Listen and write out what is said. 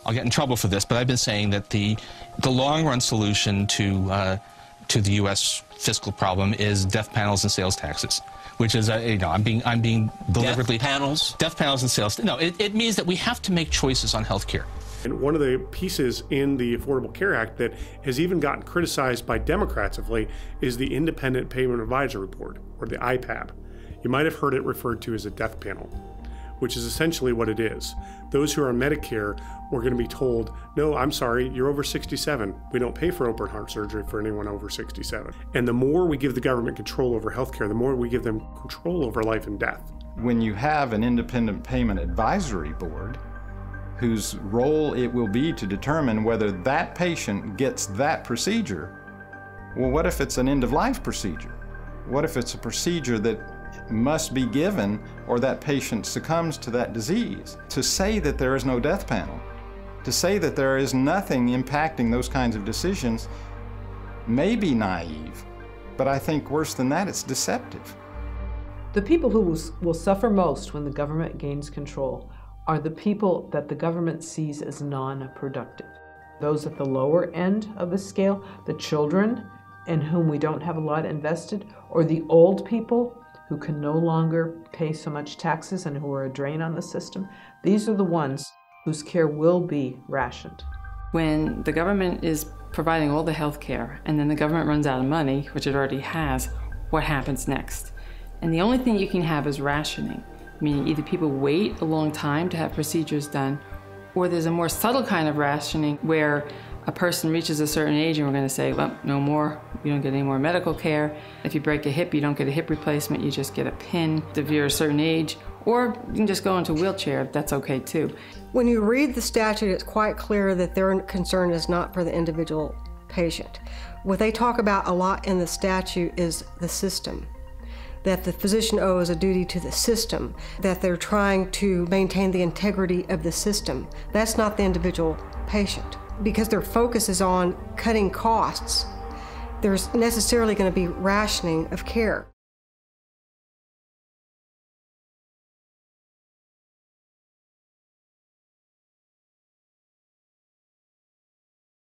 I'll get in trouble for this, but I've been saying that the long-run solution to the U.S. fiscal problem is death panels and sales taxes, which is, I'm being deliberately... Death panels? Death panels and sales... No, it means that we have to make choices on health care. And one of the pieces in the Affordable Care Act that has even gotten criticized by Democrats of late is the Independent Payment Advisory Board, or the IPAB. You might have heard it referred to as a death panel, which is essentially what it is. Those who are on Medicare are going to be told, no, I'm sorry, you're over 67. We don't pay for open heart surgery for anyone over 67. And the more we give the government control over healthcare, the more we give them control over life and death. When you have an Independent Payment Advisory Board, whose role it will be to determine whether that patient gets that procedure, well, what if it's an end-of-life procedure? What if it's a procedure that must be given or that patient succumbs to that disease? To say that there is no death panel, to say that there is nothing impacting those kinds of decisions may be naive, but I think worse than that, it's deceptive. The people who will suffer most when the government gains control are the people that the government sees as non-productive. Those at the lower end of the scale, the children in whom we don't have a lot invested, or the old people who can no longer pay so much taxes and who are a drain on the system. These are the ones whose care will be rationed. When the government is providing all the health care and then the government runs out of money, which it already has, what happens next? And the only thing you can have is rationing, meaning either people wait a long time to have procedures done, or there's a more subtle kind of rationing where a person reaches a certain age and we're going to say, well, no more, you don't get any more medical care. If you break a hip, you don't get a hip replacement, you just get a pin if you're a certain age, or you can just go into a wheelchair, that's okay too. When you read the statute, it's quite clear that their concern is not for the individual patient. What they talk about a lot in the statute is the system, that the physician owes a duty to the system, that they're trying to maintain the integrity of the system. That's not the individual patient. Because their focus is on cutting costs, there's necessarily going to be rationing of care.